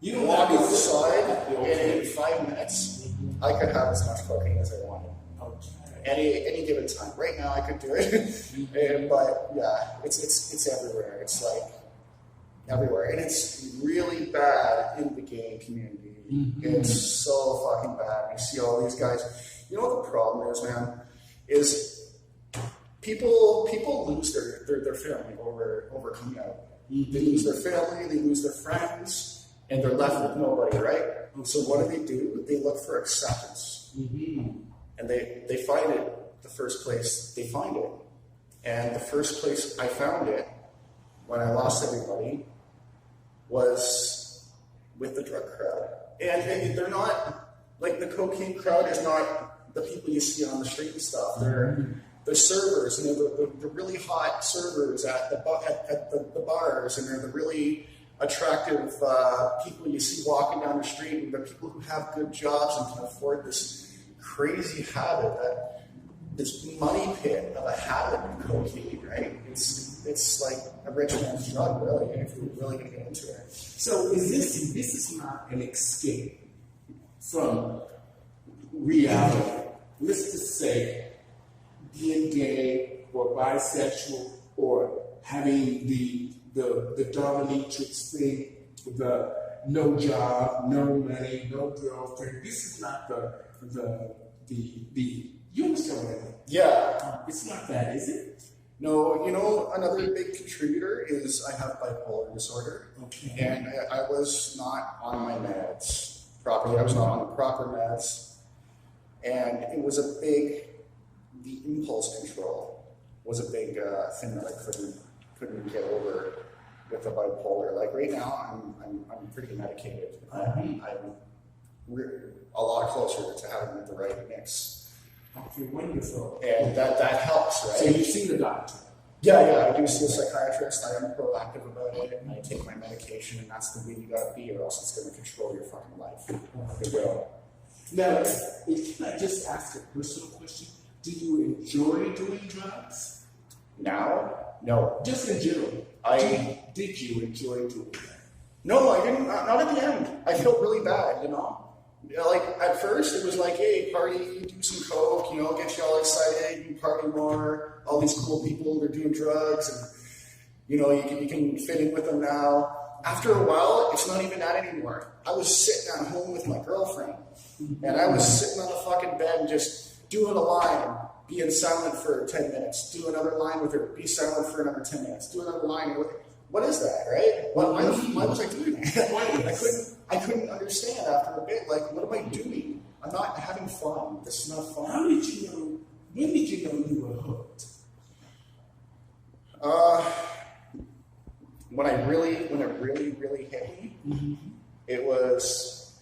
You don't walk have to outside, okay. and in 5 minutes, I could have as much cocaine as I wanted. Okay. Any given time. Right now, I could do it, but yeah, it's everywhere. It's like everywhere, and it's really bad in the gay community. It's so fucking bad. You see all these guys. You know what the problem is, man? Is people lose their family over coming out. They lose their family, they lose their friends, and they're left with nobody, right? So what do? They look for acceptance. And they find it the first place they find it. And the first place I found it, when I lost everybody, was with the drug crowd. And they're not, like the cocaine crowd is not the people you see on the street and stuff. They're the servers, and they're the really hot servers at the bars, and they're the really attractive people you see walking down the street, and the people who have good jobs and can afford this crazy habit, this money pit of a habit of cocaine, right? It's like a rich man's drug, really, if you're really going to get into it. So this is not an escape from reality. Let's just say being gay or bisexual or having the dominatrix thing, the no job, no money, no girlfriend. This is not the you understand what I mean? Yeah. It's not that, is it? No, you know, another big contributor is I have bipolar disorder. Okay. And I was not on my meds properly. I was not on the proper meds. And it was the impulse control was a big thing that I couldn't get over with the bipolar. Like right now, I'm pretty medicated. I'm a lot closer to having the right mix. Okay, wonderful. And that helps, right? So you've seen the doctor? Yeah, I do see a psychiatrist. I am proactive about it, and I take my medication, and that's the way you gotta be, or else it's gonna control your fucking life. It will. Now, can I just ask a personal question? Do you enjoy doing drugs? Now? No. Just in general. Did you enjoy doing that? No, I didn't. Not at the end. I felt really bad, you know? Like, at first, it was like, hey, party, do some coke, you know, get you all excited, you party more, all these cool people, they're doing drugs, and, you know, you can fit in with them now. After a while, it's not even that anymore. I was sitting at home with my girlfriend, and I was sitting on the fucking bed and just doing a line, being silent for 10 minutes, do another line with her, be silent for another 10 minutes, do another line with her. What is that, right? Why was I doing that? I couldn't understand after a bit, like, what am I doing? I'm not having fun. This is not fun. How did you know, when did you know you were hooked? When it really hit me, it was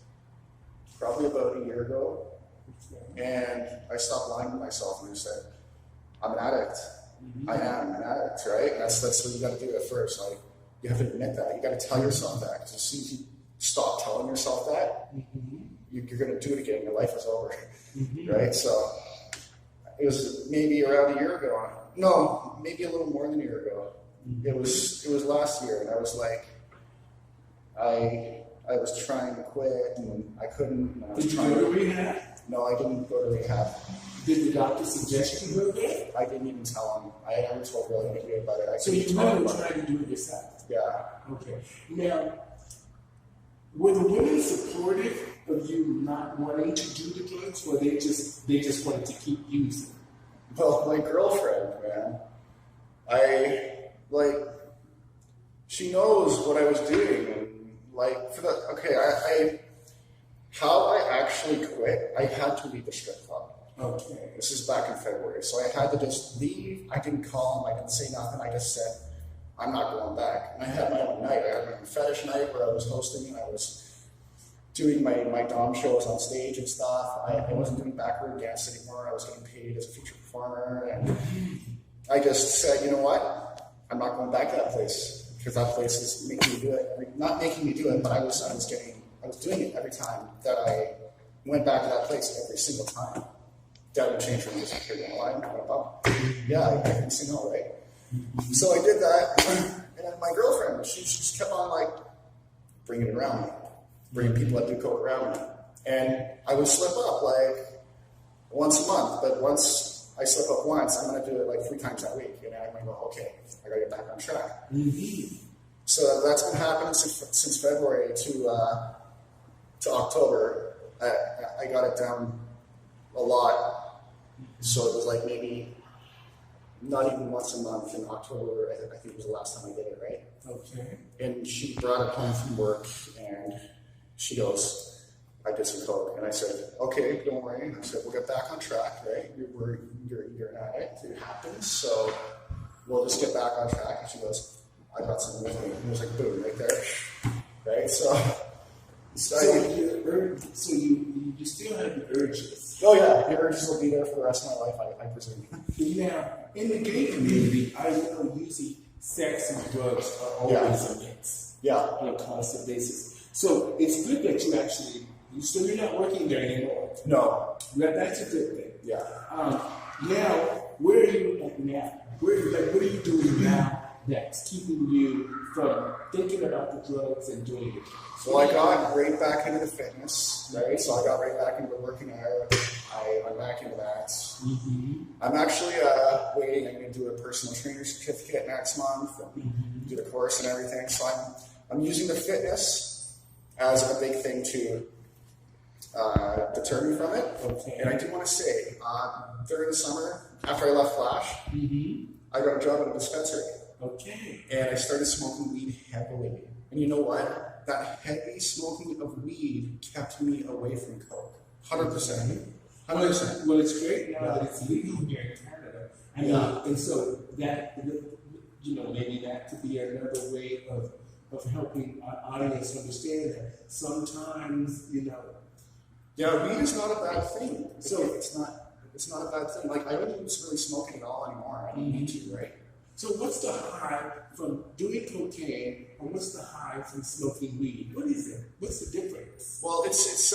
probably about a year ago, and I stopped lying to myself and I said, I'm an addict. I am an addict, right? That's what you got to do at first. Like, you have to admit that. You got to tell yourself that. Because as soon as you stop telling yourself that, you're going to do it again. Your life is over, right? So it was maybe around a year ago. No, maybe a little more than a year ago. It was last year, and I was like, I was trying to quit, and I couldn't. And I was Did you go to rehab? No, I didn't go to rehab. Did the doctor suggest you go there? I didn't even tell him. I never told really anybody about it. So you really tried to do it yourself? Yeah. Okay. Now, were the women supportive of you not wanting to do the drugs, or they just wanted to keep using? Well, my girlfriend, man, she knows what I was doing, and how I actually quit, I had to leave the strip club. Okay. This is back in February, so I had to just leave. I didn't call him, I didn't say nothing, I just said, I'm not going back. And I had my own night. I had my own fetish night where I was hosting, and I was doing my dom shows on stage and stuff. I wasn't doing backward dance anymore. I was getting paid as a feature performer, and I just said, you know what? I'm not going back to that place, because that place is making me do it. Not making me do it, but I was doing it every time that I went back to that place, every single time. That would change from just here down the line, went up. Yeah, I can say no, right? So I did that, and then my girlfriend, she just kept on, like, bringing it around me. bringing people that do coke around me. And I would slip up like once a month, but once I slip up once, I'm going to do it like 3 times that week. And I'm going to go, okay, I got to get back on track. So that's been happening since February to October. I got it down a lot. So it was like maybe not even once a month in October. I think was the last time I did it, right? Okay. And she brought it home from work, and she goes, I did some coke. And I said, okay, don't worry. I said, we'll get back on track, right? You're an addict. It happens. So we'll just get back on track. And she goes, I got something with me. And it was like, boom, right there. Right? So you still have the urges. Oh yeah, the urges will be there for the rest of my life, I presume. Now, in the gay community, I know usually sex and drugs are always a mix. Yeah. On a constant basis. So it's good that you're not working there anymore. No. That's a good thing. Yeah. Now, where are you at now? What are you doing now that's keeping you from thinking about the drugs and doing it? So I got right back into the fitness, right? So I got right back into working out. I'm back into that. Mm-hmm. I'm actually waiting. I'm going to do a personal trainer certificate next month and do the course and everything. So I'm using the fitness as a big thing to deter me from it. Okay. And I do want to say, during the summer, after I left Flash, I got a job at a dispensary. Okay. And I started smoking weed heavily. And you know what? That heavy smoking of weed kept me away from coke. 100%. 100%. Well, it's great now that it's legal here in Canada. I mean, and so that, maybe that could be another way of helping our audience understand that sometimes, Yeah, weed is not a bad thing. So it's not a bad thing. Like, I don't even really smoke it at all anymore. I don't need to, right? So what's the high from doing cocaine, and what's the high from smoking weed? What is it? What's the difference? Well, it's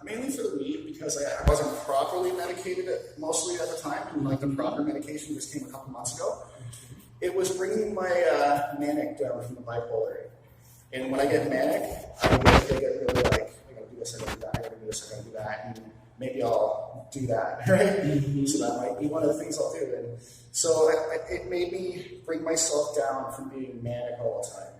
mainly for the weed because I wasn't properly medicated mostly at the time, and like the proper medication just came a couple months ago. It was bringing my manic down from the bipolar. And when I get manic, I get really like, I gotta do this, I gotta do that, I gotta do this, I gotta do that, and maybe I'll do that, right? So that might be one of the things I'll do. And so it made me bring myself down from being manic all the time,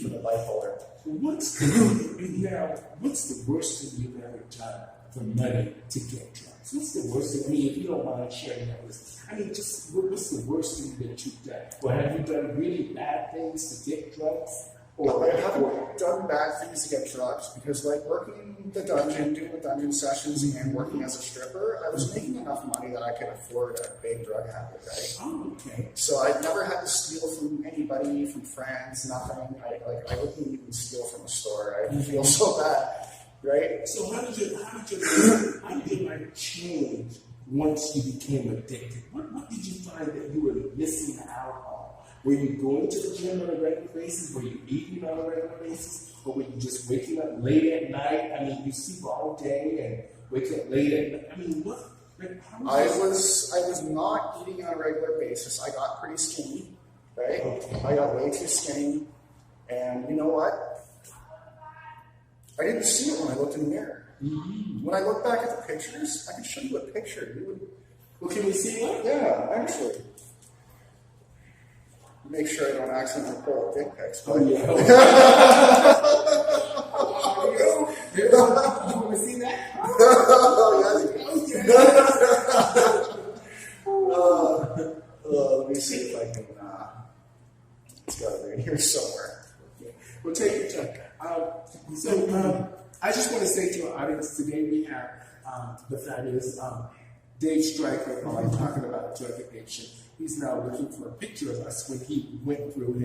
from the bipolar. What's the worst thing you've ever done for money to get drugs? What's the worst thing? I mean, if you don't mind sharing that with us, I mean, just what's the worst thing that you've done? Or have you done really bad things to get drugs? Or I haven't done bad things to get drugs because, like, working in the dungeon, doing the dungeon sessions, and working as a stripper, I was making enough money that I could afford a big drug habit, right? Oh, okay. So I never had to steal from anybody, from friends, nothing. I wouldn't even steal from a store. I feel so bad, right? So how did your life change once you became addicted? What did you find that you were missing out on? Were you going to the gym on a regular basis? Were you eating on a regular basis? Or were you just waking up late at night? I mean, you sleep all day and wake up late at night. I mean, what? I was not eating on a regular basis. I got pretty skinny, right? Okay. I got way too skinny. And you know what? I didn't see it when I looked in the mirror. When I look back at the pictures, I can show you a picture. Well, can we see one? Yeah, actually. Make sure I don't accidentally pull dick pics. Oh, yeah. You want to see that? Let me see if I can. It's got to be in here somewhere. Okay. We'll take your time. I just want to say to our audience today we have the fabulous Dave Stryker on talking about drug addiction. He's now looking for a picture of us when he went through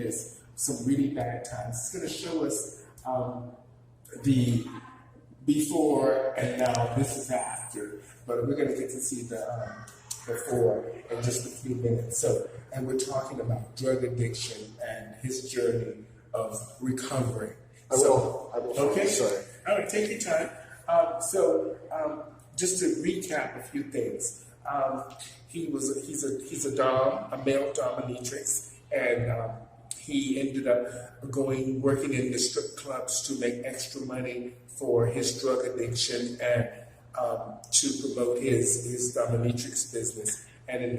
some really bad times. He's going to show us the before and now. This is after, but we're going to get to see the before in just a few minutes. So, and we're talking about drug addiction and his journey of recovery. I will. Okay. Sorry. All right. Take your time. Just to recap a few things. He's a dom, a male dominatrix, and he ended up working in the strip clubs to make extra money for his drug addiction and to promote his dominatrix business. And in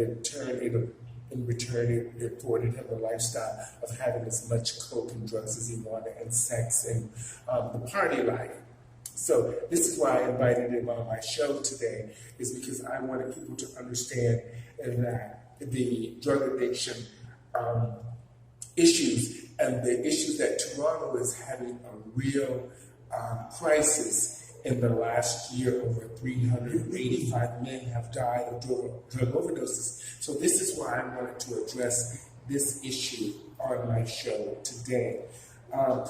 return, it afforded him a lifestyle of having as much coke and drugs as he wanted, and sex and the party life. So this is why I invited him on my show today, is because I wanted people to understand that the drug addiction issues and the issues that Toronto is having a real crisis. In the last year, over 385 men have died of drug overdoses. So this is why I wanted to address this issue on my show today. Right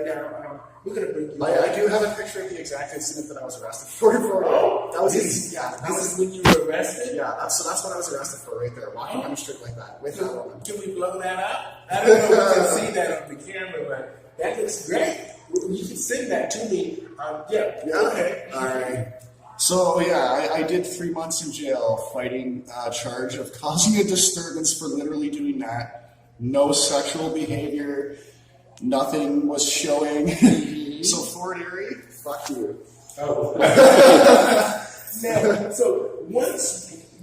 now, we're going to bring you... I do have a picture of the exact incident that I was arrested for. This is when you were arrested? Yeah, that's what I was arrested for right there, walking down the street like that with that woman. Can we blow that up? I don't know if you can see that on the camera, but that looks great. You can send that to me. Yeah, okay. All right. So, yeah, I did 3 months in jail fighting a charge of causing a disturbance for literally doing that. No sexual behavior. Nothing was showing. So, Fort Erie, fuck you. Oh.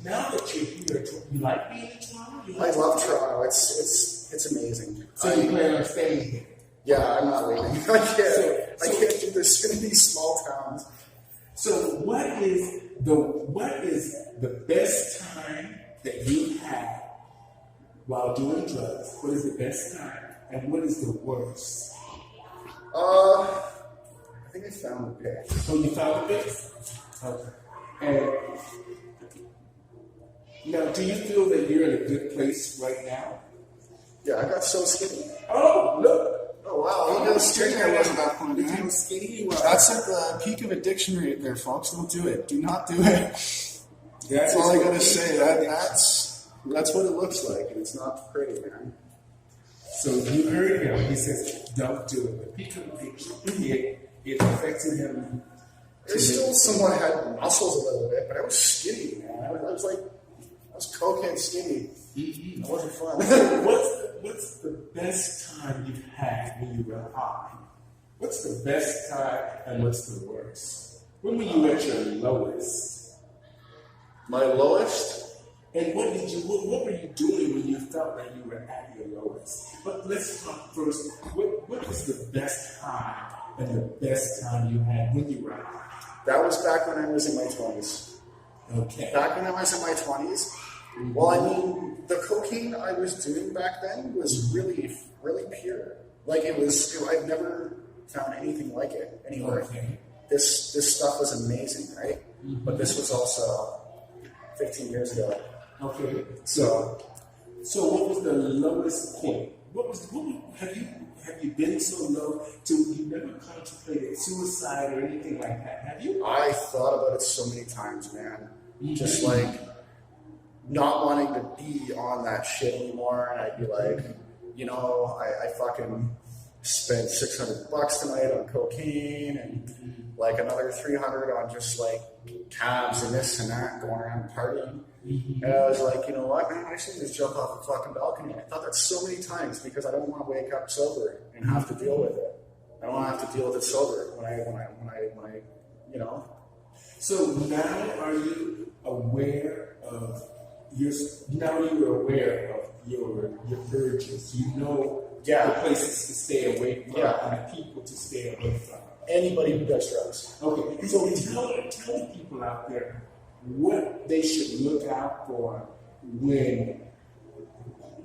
Now that you're here, you like being in Toronto? I love Toronto. It's amazing. So you plan on staying here? Yeah, I'm not leaving. I can't do this in these small towns. So what is the best time that you had while doing drugs? What is the best time, and what is the worst? I think I found the pic. Oh, you found the pic? Okay. And now, do you feel that you're in a good place right now? Yeah, I got so skinny. Oh, look. Oh, wow. Look how skinny I was at that point, man. How skinny you were. That's at the peak of addiction rate there, folks. Don't do it. Do not do it. That's all I got to say. That's what it looks like, and it's not pretty, man. So you heard him. He says, don't do it. The peak of addiction, it affected him. I still somewhat had muscles a little bit, but I was skinny, man. I was cokehead skinny. It wasn't fun. What's the best time you've had when you were high? What's the best time and what's the worst? When were you at your lowest? My lowest? And what were you doing when you felt that you were at your lowest? But let's talk first. What was the best time and the best time you had when you were high? That was back when I was in my 20s. Okay. Back when I was in my 20s. Well, I mean, the cocaine I was doing back then was really, really pure. Like I've never found anything like it anywhere. Okay. This stuff was amazing, right? Mm-hmm. But this was also 15 years ago. Okay. So what was the lowest point? Have you been so low till you never contemplated suicide or anything like that? Have you? I thought about it so many times, man. Mm-hmm. Just like not wanting to be on that shit anymore, and I'd be like, I fucking spent $600 tonight on cocaine, and like another $300 on just like cabs and this and that, going around partying. Mm-hmm. And I was like, you know what, man, I should just jump off the fucking balcony. I thought that so many times because I don't want to wake up sober and have to deal with it. I don't want to have to deal with it sober when I. So now are you aware of you were aware of your urges. You know the places to stay away from and the people to stay away from. Anybody who does drugs. Okay, so tell the people out there what they should look out for when,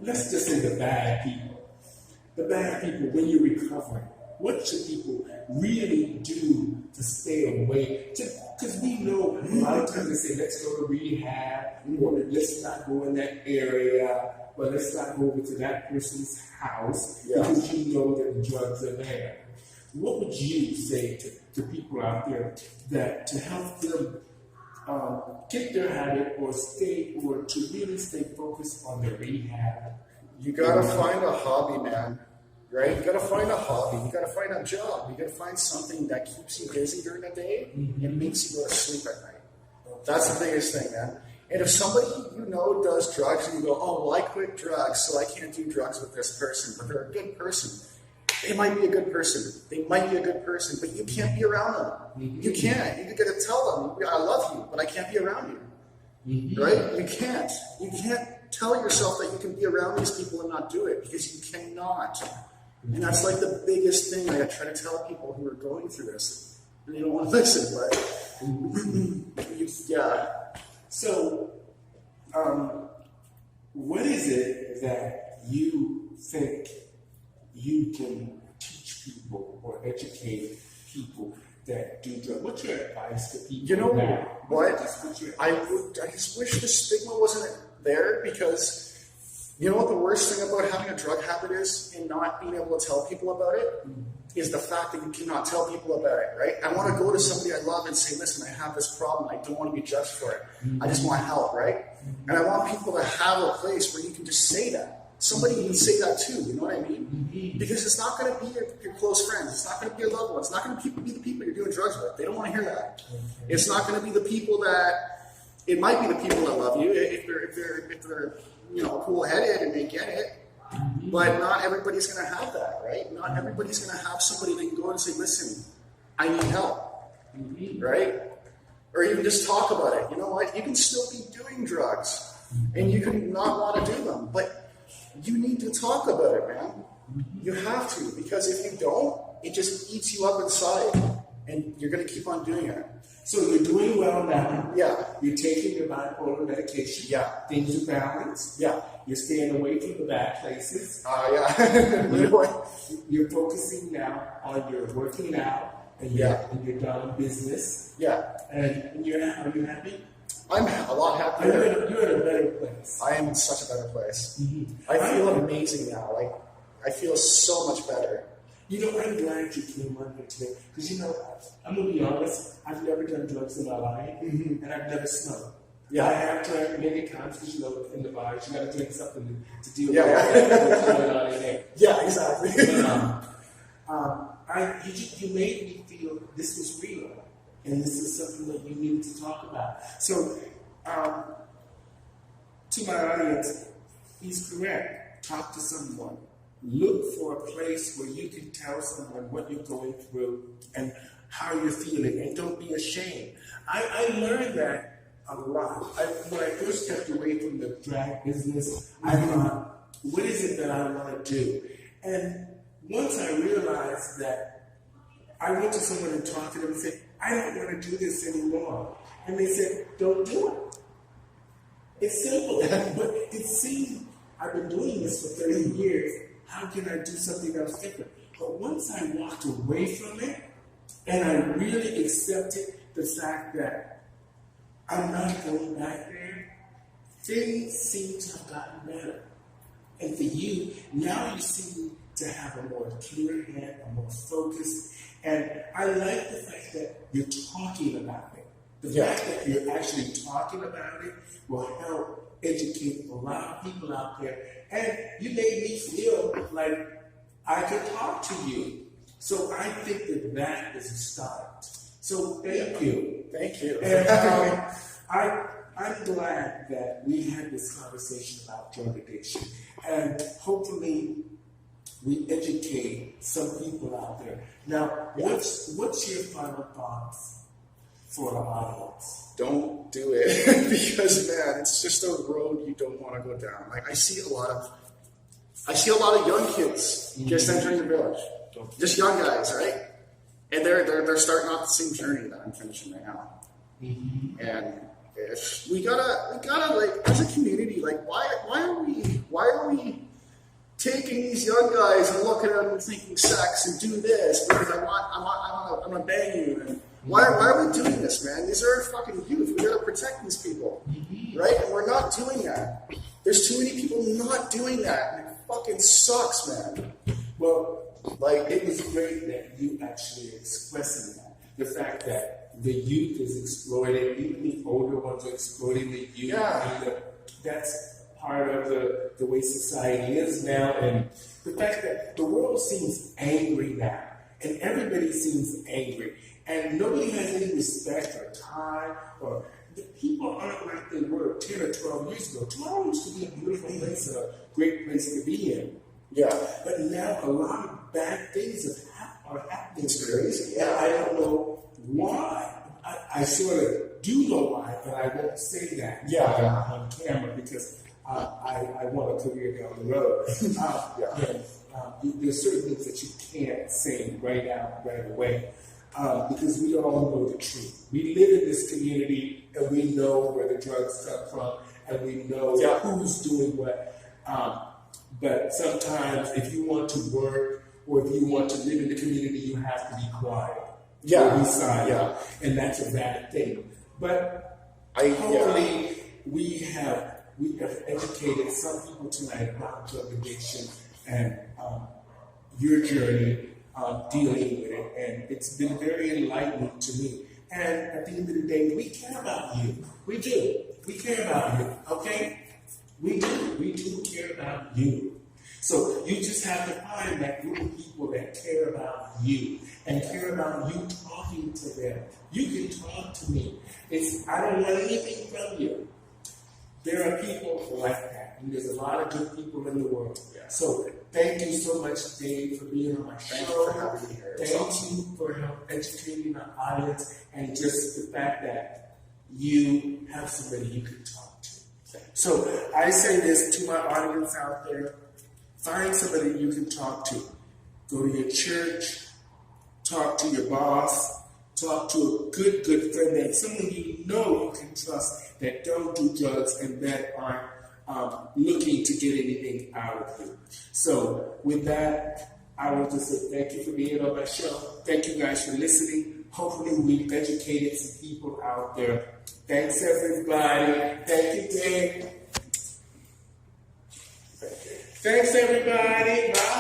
let's just say the bad people. The bad people, when you're recovering, what should people really do to stay away? Because we know a lot of times they say, let's go to rehab, or let's not go in that area, or let's not go over to that person's house, because you know that the drugs are there. What would you say to people out there that to help them kick their habit or to really stay focused on their rehab? You gotta find a hobby, man. Right? You gotta find a hobby. You gotta find a job. You gotta find something that keeps you busy during the day and makes you go to sleep at night. That's the biggest thing, man. And if somebody you know does drugs and you go, oh, well, I quit drugs, so I can't do drugs with this person, but they're a good person. They might be a good person. They might be a good person, but you can't be around them. You can't. You got to tell them, I love you, but I can't be around you. Right? You can't. You can't tell yourself that you can be around these people and not do it, because you cannot. And that's like the biggest thing I try to tell people who are going through this. And they don't want to listen, but yeah. So, what is it that you think you can teach people or educate people that do drugs? What's your advice to people? You know now? what? I just wish the stigma wasn't there, because you know what the worst thing about having a drug habit is and not being able to tell people about it is the fact that you cannot tell people about it, right? I want to go to somebody I love and say, listen, I have this problem. I don't want to be judged for it. I just want help, right? And I want people to have a place where you can just say that. Somebody can say that too, you know what I mean? Because it's not going to be your close friends. It's not going to be your loved ones. It's not going to be the people you're doing drugs with. They don't want to hear that. It's not going to be the people that, it might be the people that love you if they're cool-headed and they get it. But not everybody's going to have that, right? Not everybody's going to have somebody they can go and say, listen, I need help, right? Or even just talk about it. You know what? You can still be doing drugs and you can not want to do them, but you need to talk about it, man. You have to, because if you don't, it just eats you up inside and you're going to keep on doing it. So you're doing well now. Yeah. You're taking your bipolar medication. Yeah. Things are balanced. Yeah. You're staying away from the bad places. Yeah. You're focusing now on your working out and your done business. Yeah. And are you happy? I'm a lot happier. You're in a better place. I am in such a better place. I feel amazing now. Like, I feel so much better. You know, I'm glad you came on here today, because I'm gonna be honest. I've never done drugs in my life, and I've never smoked. Yeah, I have drank many times, because in the bars you got to drink something to deal with what's going on in there. Yeah, exactly. But, you made me feel this was real, and this is something that you need to talk about. So, to my audience, he's correct. Talk to someone. Look for a place where you can tell someone what you're going through and how you're feeling, and don't be ashamed. I learned that a lot. When I first stepped away from the drag business, I thought, what is it that I want to do? And once I realized that, I went to someone and talked to them and said, I don't want to do this anymore. And they said, don't do it. It's simple, but it seemed I've been doing this for 30 years. How can I do something else different? But once I walked away from it, and I really accepted the fact that I'm not going back there, things seem to have gotten better. And for you, now you seem to have a more clear head, a more focused, and I like the fact that you're talking about it. The fact that you're actually talking about it will help educate a lot of people out there. And you made me feel like I could talk to you. So I think that is a start. So thank you. Thank you. And I'm glad that we had this conversation about drug addiction. And hopefully we educate some people out there. Now, what's your final thoughts for the audience? Don't do it, because man, it's just a road you don't want to go down. Like, I see a lot of young kids just entering the village, just young guys, right? And they're starting off the same journey that I'm finishing right now. And if we gotta like, as a community, like, why are we taking these young guys and looking at them and thinking sex and do this because I'm gonna bang you? And why are we doing this, man? These are fucking youth. We gotta protect these people, right? And we're not doing that. There's too many people not doing that, and it fucking sucks, man. Well, like, it was great that you actually expressing that. The fact that the youth is exploited, even the older ones are exploiting the youth. Yeah. That's part of the way society is now, and the fact that the world seems angry now, and everybody seems angry. And nobody has any respect or time, or the people aren't like they were 10 or 12 years ago. Toronto used to be a beautiful place and a great place to be in. Yeah. But now a lot of bad things are happening. It's crazy. And I don't know why. I sort of do know why, but I won't say that on camera because I want a career down the road. There's certain things that you can't say right away because we all know the truth. We live in this community and we know where the drugs come from and we know who's doing what. But sometimes if you want to work or if you want to live in the community, you have to be quiet. Or be silent. And that's a bad thing. But hopefully we have educated some people tonight about drug addiction and your journey dealing with it. And it's been very enlightening to me. And at the end of the day, we care about you. We do. We care about you. Okay? We do. We do care about you. So you just have to find that group of people that care about you and care about you talking to them. You can talk to me. I don't want anything from you. There are people like that, and there's a lot of good people in the world. Yeah. So thank you so much, Dave, for being on my show. Thank you for having me here. Thank you for educating the audience and just the fact that you have somebody you can talk to. So I say this to my audience out there. Find somebody you can talk to. Go to your church, talk to your boss, talk to a good friend, that someone you know you can trust that don't do drugs and that aren't looking to get anything out of you. So with that, I want to say thank you for being on my show. Thank you guys for listening. Hopefully we've educated some people out there. Thanks everybody. Thank you, Dave. Thanks everybody. Bye.